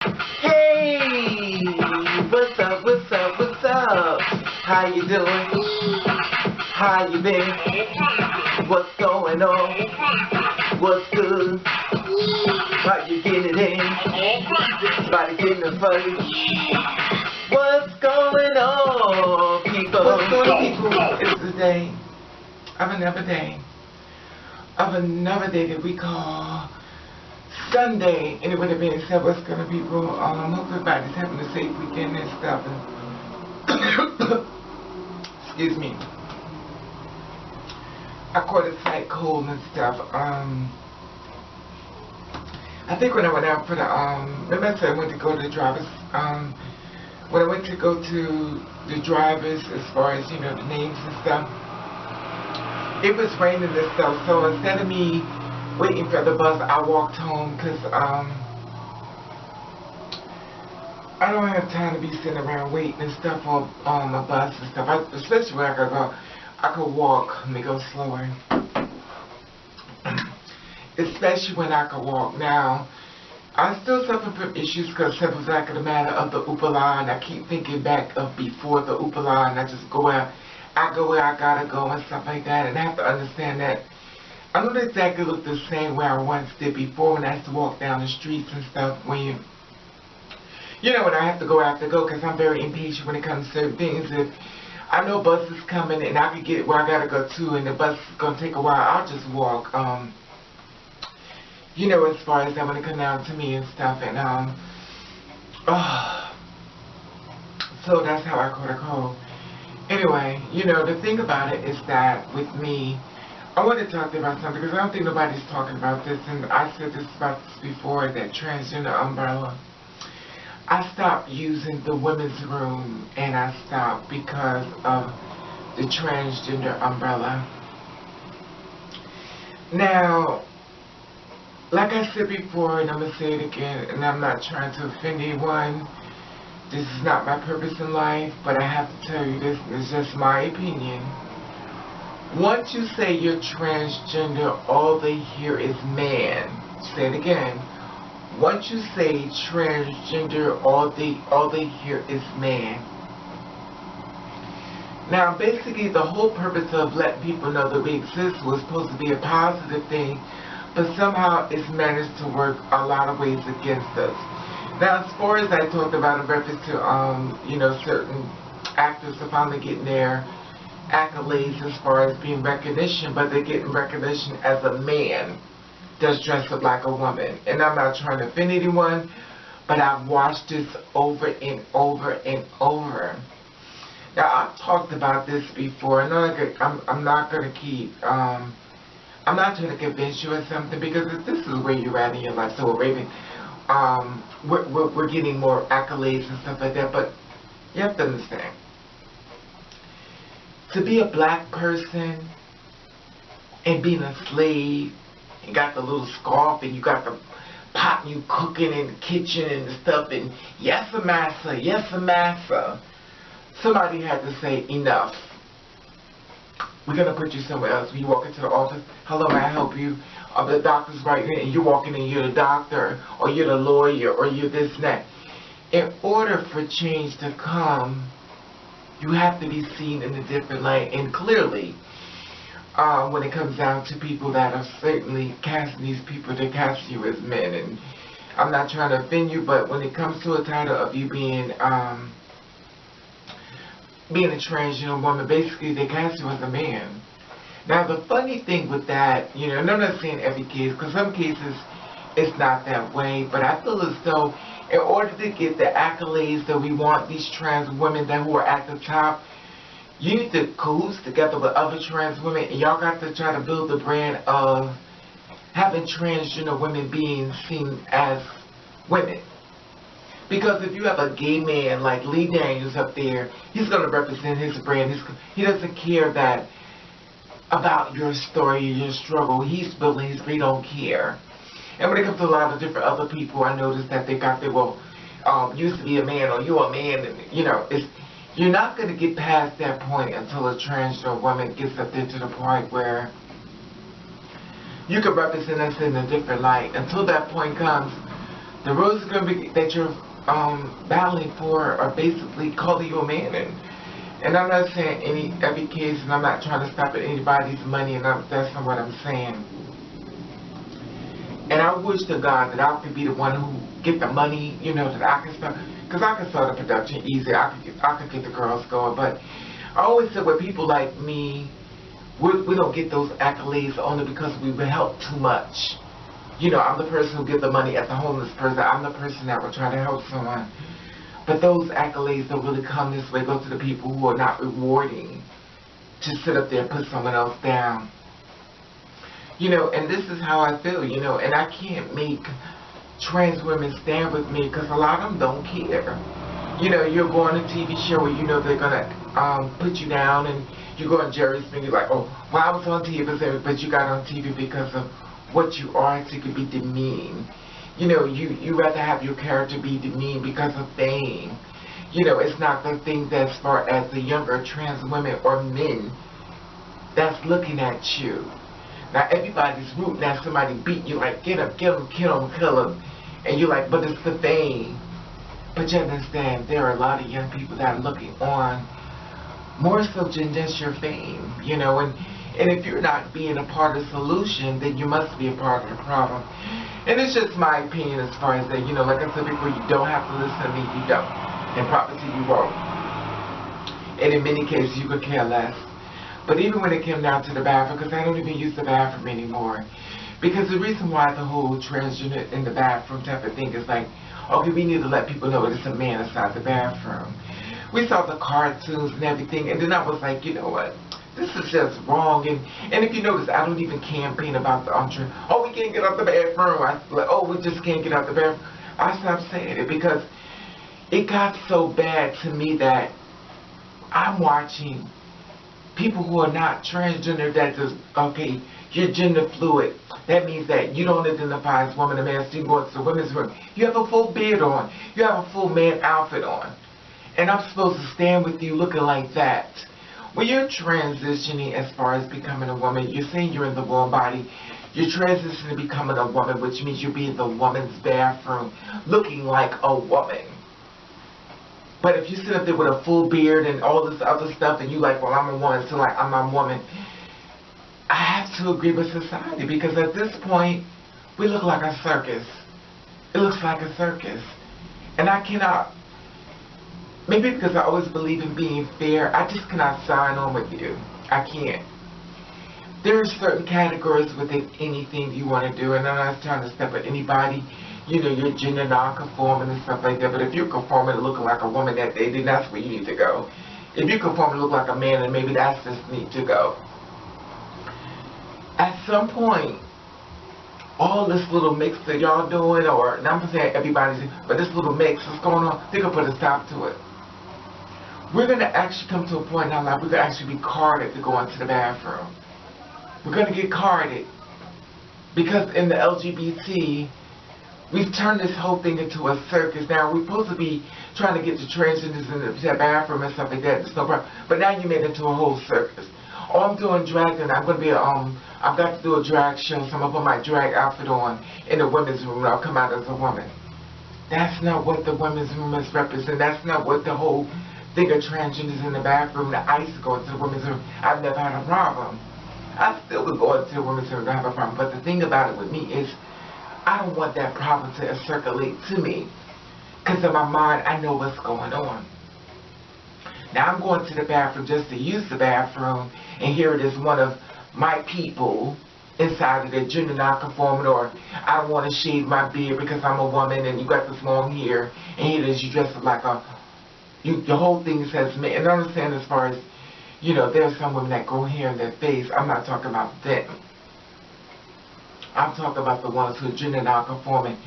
Hey, what's up, what's up, what's up? How you doing? How you been? What's going on? What's good? How you getting it in? Body getting it funny. What's going on, people? What's going on, people? It's the day of another day. Of another day that we call Sunday. And with it being said, what's going to be going on? Hope everybody's having a safe weekend and stuff. And excuse me. I caught a slight cold and stuff. I think when I went out for the, remember I said I went to go to the drivers, when I went to go to the drivers as far as, you know, the names and stuff, it was raining and stuff, so instead of me waiting for the bus, I walked home, because, I don't have time to be sitting around waiting and stuff on the bus and stuff, especially when I could walk. Let me go slower. Especially when I could walk. Now, I still suffer from issues because simple fact of the matter of the oopala, and I keep thinking back of before the oopala, and I just go out, I go where I gotta go and stuff like that, and I have to understand that I don't exactly look the same way I once did before when I used to walk down the streets and stuff, when you know, when I have to go, because I'm very impatient when it comes to certain things. If I know bus is coming and I can get where I gotta go to, and the bus is gonna take a while, I'll just walk, you know, as far as that when it comes down to me and stuff, and, so that's how I caught a cold. Anyway, you know, the thing about it is that with me, I want to talk to you about something, because I don't think nobody's talking about this, and I said this about this before, that transgender umbrella. I stopped using the women's room, and I stopped because of the transgender umbrella. Now, like I said before, and I'm going to say it again, and I'm not trying to offend anyone, this is not my purpose in life, but I have to tell you this, it's just my opinion. Once you say you're transgender, all they hear is man. Say it again. Once you say transgender, all they hear is man. Now, basically, the whole purpose of letting people know that we exist was supposed to be a positive thing, but somehow it's managed to work a lot of ways against us. Now, as far as I talked about in reference to, you know, certain actors are finally getting their accolades as far as being recognition, but they're getting recognition as a man that's dressed up like a woman. And I'm not trying to offend anyone, but I've watched this over and over and over. Now, I've talked about this before. I'm not going to keep, I'm not trying to convince you of something, because if this is where you're at in your life, so Raven, we're getting more accolades and stuff like that, but you have to understand, to be a black person and being a slave, you got the little scarf and you got the pot and you cooking in the kitchen and stuff, and yes, massa, yes, massa. Somebody had to say enough. We're gonna put you somewhere else. When you walk into the office, hello, may I help you? The doctor's right here, and you're walking in, you're the doctor, or you're the lawyer, or you're this and that. In order for change to come, you have to be seen in a different light, and clearly, when it comes down to people that are certainly casting these people, they cast you as men, and I'm not trying to offend you, but when it comes to a title of you being a transgender woman, basically they cast you as a man. Now, the funny thing with that, you know, and I'm not saying every case, because some cases it's not that way, but I feel as though in order to get the accolades that we want, these trans women that who are at the top, you need to cahoots together with other trans women, and y'all got to try to build the brand of having transgender women being seen as women. Because if you have a gay man like Lee Daniels up there, he's going to represent his brand. He doesn't care that about your story, your struggle. He's building his brand, he don't care. And when it comes to a lot of different other people, I noticed that they got their, well, used to be a man, or you're a man, and, you know, you're not going to get past that point until a transgender woman gets up there to the point where you can represent us in a different light. Until that point comes, The roles that you're battling for are basically calling you a man. And I'm not saying every case, and I'm not trying to stop at anybody's money, and that's not what I'm saying. And I wish to God that I could be the one who get the money, you know, that I can start, because I can start the production easy. I could get the girls going. But I always said with people like me, we don't get those accolades only because we've been helped too much. You know, I'm the person who gives the money at the homeless person. I'm the person that will try to help someone. But those accolades don't really come this way. Go to the people who are not rewarding to sit up there and put someone else down. You know, and this is how I feel, you know, and I can't make trans women stand with me because a lot of them don't care. You know, you're going to a TV show where you know they're going to put you down, and you go on Jerry Springer, you're like, oh, well, I was on TV, but you got on TV because of what you are, so you could be demeaned. You know, you rather have your character be demeaned because of fame. You know, it's not the thing that's far as the younger trans women or men that's looking at you. Now, everybody's rooting at somebody beat you, like, get him, kill him, kill him. And you're like, but it's the fame. But you understand, there are a lot of young people that are looking on more so than just your fame, you know, and if you're not being a part of the solution, then you must be a part of the problem. And it's just my opinion as far as that, you know, like I said before, you don't have to listen to me, you don't. And prophecy, you won't. And in many cases, you could care less. But even when it came down to the bathroom, because I don't even use the bathroom anymore, because the reason why the whole transgender in the bathroom type of thing is like, okay, we need to let people know it's a man inside the bathroom. We saw the cartoons and everything, and then I was like, you know what? This is just wrong. And if you notice, I don't even campaign about the oh, we can't get out the bathroom. Oh, we just can't get out the bathroom. I stopped saying it because it got so bad to me that I'm watching people who are not transgender that just, okay, you're gender fluid. That means that you don't identify as woman or man, so you go into the women's room. You have a full beard on. You have a full man outfit on. And I'm supposed to stand with you looking like that. When you're transitioning as far as becoming a woman, you're saying you're in the woman body. You're transitioning to becoming a woman, which means you'll be in the woman's bathroom looking like a woman. But if you sit up there with a full beard and all this other stuff and you like, well, I'm a woman, so like, I'm a woman, I have to agree with society because at this point, we look like a circus. It looks like a circus. And I cannot, maybe because I always believe in being fair, I just cannot sign on with you. I can't. There are certain categories within anything you want to do, and I'm not trying to step at anybody. You know, you're gender non-conforming and stuff like that, but if you're conforming to looking like a woman that day, then that's where you need to go. If you're conforming to look like a man, then maybe that's just need to go. At some point, all this little mix that y'all doing, or and I'm saying everybody's, but this little mix is going on, they're going to put a stop to it. We're going to actually come to a point in our life, we're going to actually be carded to go into the bathroom. We're going to get carded. Because in the LGBT, we've turned this whole thing into a circus. Now, we're supposed to be trying to get the transgenders in the bathroom and stuff like that. There's no problem. But now you made it into a whole circus. Oh, I'm doing drag, and I'm going to be, I've got to do a drag show, so I'm going to put my drag outfit on in the women's room, and I'll come out as a woman. That's not what the women's room is representing. That's not what the whole thing of transgenders in the bathroom. I used to go into the women's room. I've never had a problem. I still would go into the women's room and have a problem. But the thing about it with me is, I don't want that problem to circulate to me. Because in my mind, I know what's going on. Now, I'm going to the bathroom just to use the bathroom, and here it is one of my people inside of the gender non-conforming, or I don't want to shave my beard because I'm a woman, and you got this long hair, and here it is, you dress up like a, the whole thing says me. And I understand as far as, you know, there are some women that grow hair in their face. I'm not talking about them. I'm talking about the ones who are gender non-conforming.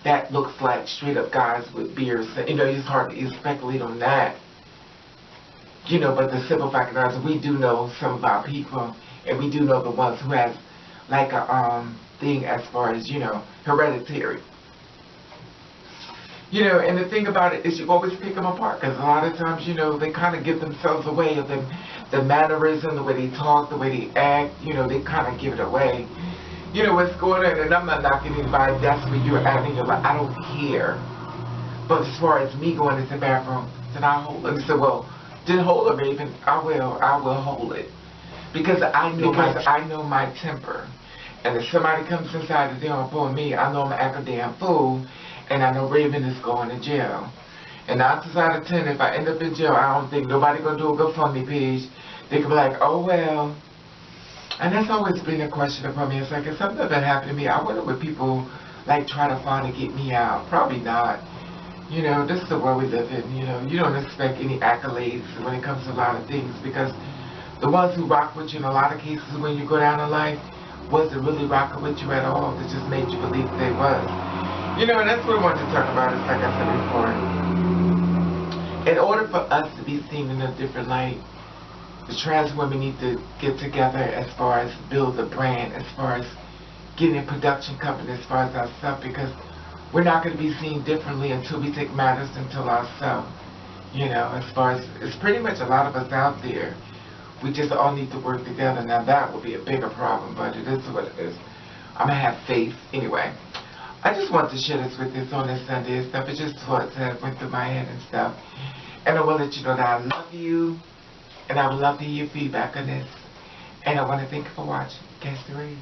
That looks like straight up guys with beards. You know, it's hard to speculate on that. You know, but the simple fact is, we do know some of our people, and we do know the ones who has like a thing as far as, you know, hereditary. You know, and the thing about it is you always pick them apart, because a lot of times, you know, they kind of give themselves away of the mannerism, the way they talk, the way they act, you know, they kind of give it away. you know, what's going on, and I'm not knocking anybody, that's where you're at in your life, I don't care. But as far as me going into the bathroom, then I'll hold it. He said, well, then hold it, Raven. I will hold it. Because I know my temper. And if somebody comes inside the door for me, I know I'm going to act a damn fool, and I know Raven is going to jail. And 9 times out of 10, if I end up in jail, I don't think nobody going to do a GoFundMe page. They could be like, oh, well. And that's always been a question for me. It's like, if something ever happened to me, I wonder would people, like, try to find to get me out. Probably not. You know, this is the world we live in. You know, you don't expect any accolades when it comes to a lot of things, because the ones who rock with you in a lot of cases when you go down in life wasn't really rocking with you at all. They just made you believe they was. You know, and that's what I wanted to talk about. Is like I said before, in order for us to be seen in a different light, the trans women need to get together as far as build a brand, as far as getting a production company, as far as our stuff, because we're not going to be seen differently until we take matters into ourselves. You know, as far as, it's pretty much a lot of us out there. We just all need to work together. Now that will be a bigger problem, but it is what it is. I'm going to have faith. Anyway, I just want to share this with you on this Sunday and stuff. It just thoughts that went through my head and stuff. And I want to let you know that I love you, and I would love to hear your feedback on this. And I want to thank you for watching. Catch the rain.